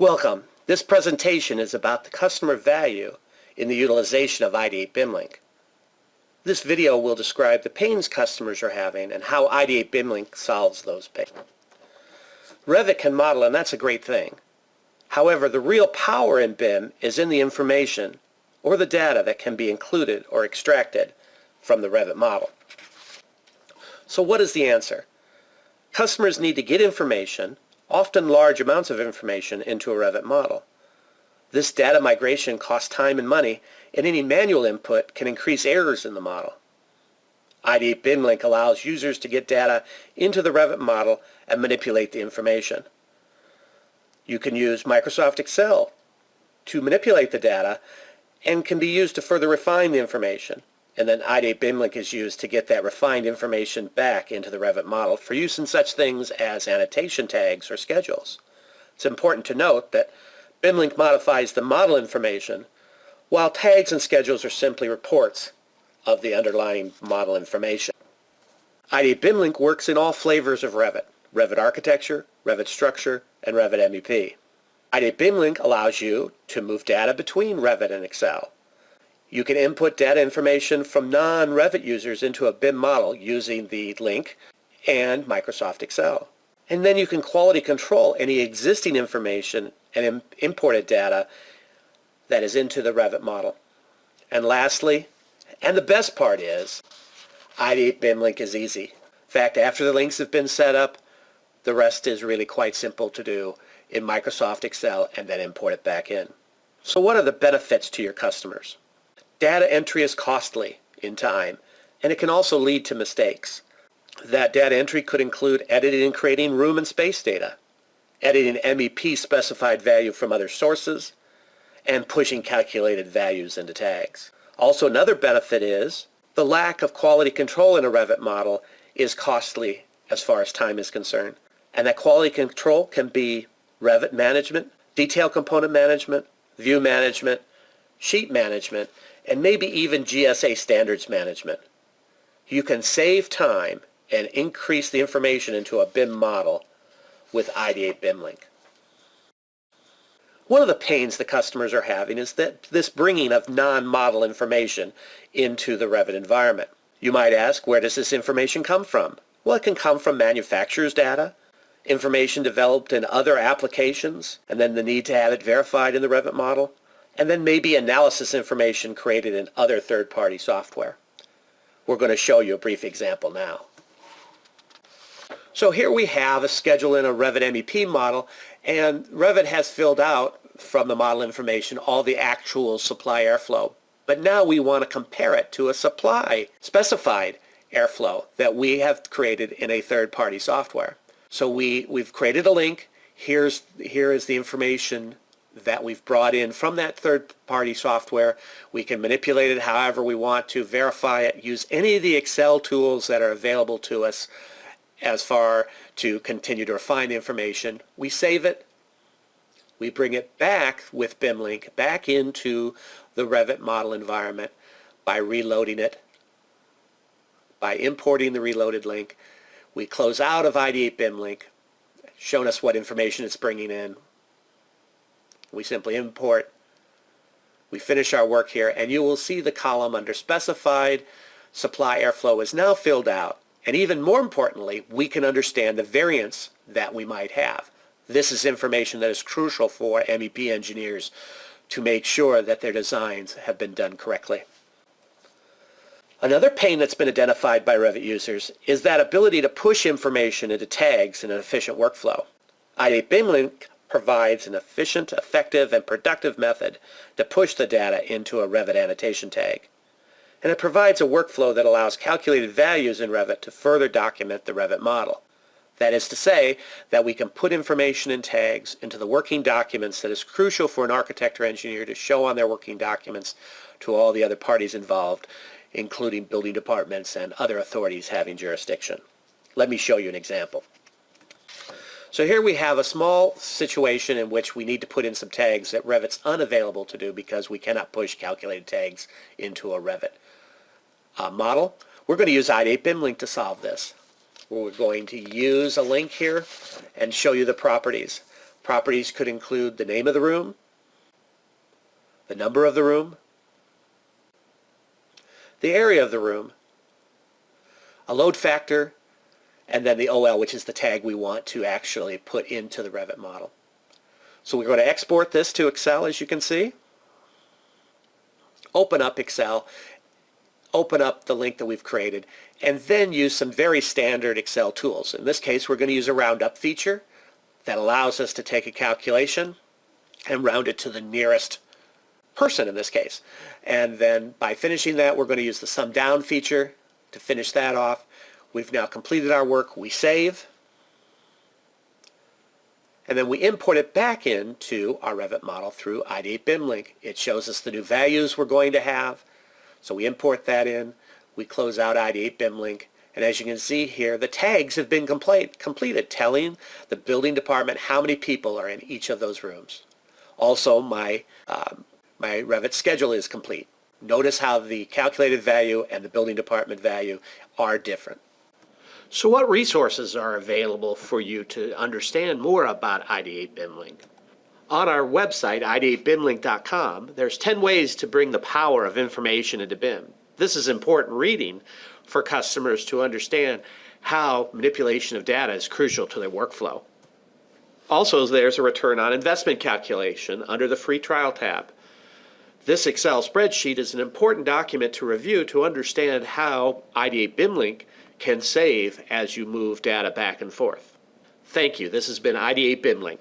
Welcome. This presentation is about the customer value in the utilization of IdeateBIMLink. This video will describe the pains customers are having and how IdeateBIMLink solves those pains. Revit can model, and that's a great thing. However, the real power in BIM is in the information or the data that can be included or extracted from the Revit model. So what is the answer? Customers need to get information, often large amounts of information, into a Revit model. This data migration costs time and money, and any manual input can increase errors in the model. IdeateBIMLink allows users to get data into the Revit model and manipulate the information. You can use Microsoft Excel to manipulate the data and can be used to further refine the information. And then IdeateBIMLink is used to get that refined information back into the Revit model for use in such things as annotation tags or schedules. It's important to note that BIMLink modifies the model information, while tags and schedules are simply reports of the underlying model information. IdeateBIMLink works in all flavors of Revit: Revit Architecture, Revit Structure, and Revit MEP. IdeateBIMLink allows you to move data between Revit and Excel. You can input data information from non-Revit users into a BIM model using the link and Microsoft Excel. And then you can quality control any existing information and imported data that is into the Revit model. And lastly, and the best part is, IdeateBIMLink is easy. In fact, after the links have been set up, the rest is really quite simple to do in Microsoft Excel and then import it back in. So what are the benefits to your customers? Data entry is costly in time, and it can also lead to mistakes. That data entry could include editing and creating room and space data, editing MEP specified value from other sources, and pushing calculated values into tags. Also, another benefit is the lack of quality control in a Revit model is costly as far as time is concerned. And that quality control can be Revit management, detail component management, view management, sheet management, and maybe even GSA standards management. You can save time and increase the information into a BIM model with IdeateBIMLink. One of the pains the customers are having is that this bringing of non-model information into the Revit environment. You might ask, where does this information come from? Well, it can come from manufacturer's data, information developed in other applications, and then the need to have it verified in the Revit model, and then maybe analysis information created in other third-party software. We're going to show you a brief example now. So here we have a schedule in a Revit MEP model, and Revit has filled out from the model information all the actual supply airflow. But now we want to compare it to a supply specified airflow that we have created in a third-party software. So we've created a link. Here is the information that we've brought in from that third-party software. We can manipulate it however we want to, verify it, use any of the Excel tools that are available to us as far to continue to refine the information. We save it. We bring it back with BIMLink back into the Revit model environment by reloading it, by importing the reloaded link. We close out of IdeateBIMLink, showing us what information it's bringing in. We simply import, we finish our work here, and you will see the column under specified supply airflow is now filled out. And even more importantly, we can understand the variance that we might have. This is information that is crucial for MEP engineers to make sure that their designs have been done correctly. Another pain that's been identified by Revit users is that ability to push information into tags in an efficient workflow. IdeateBIMLink provides an efficient, effective, and productive method to push the data into a Revit annotation tag. And it provides a workflow that allows calculated values in Revit to further document the Revit model. That is to say that we can put information in tags into the working documents that is crucial for an architect or engineer to show on their working documents to all the other parties involved, including building departments and other authorities having jurisdiction. Let me show you an example. So here we have a small situation in which we need to put in some tags that Revit's unavailable to do because we cannot push calculated tags into a Revit model. We're going to use IdeateBIMLink to solve this. We're going to use a link here and show you the properties. Properties could include the name of the room, the number of the room, the area of the room, a load factor, and then the OL, which is the tag we want to actually put into the Revit model. So we're going to export this to Excel, as you can see. Open up Excel, open up the link that we've created, and then use some very standard Excel tools. In this case, we're going to use a round-up feature that allows us to take a calculation and round it to the nearest person in this case. And then by finishing that, we're going to use the sum down feature to finish that off. We've now completed our work. We save. And then we import it back into our Revit model through IdeateBIMLink. It shows us the new values we're going to have. So we import that in. We close out IdeateBIMLink. And as you can see here, the tags have been completed, telling the building department how many people are in each of those rooms. Also, my Revit schedule is complete. Notice how the calculated value and the building department value are different. So what resources are available for you to understand more about IdeateBIMLink? On our website, IdeateBIMLink.com, there's 10 ways to bring the power of information into BIM. This is important reading for customers to understand how manipulation of data is crucial to their workflow. Also, there's a return on investment calculation under the free trial tab. This Excel spreadsheet is an important document to review to understand how IdeateBIMLink can save as you move data back and forth. Thank you. This has been IdeateBIMLink.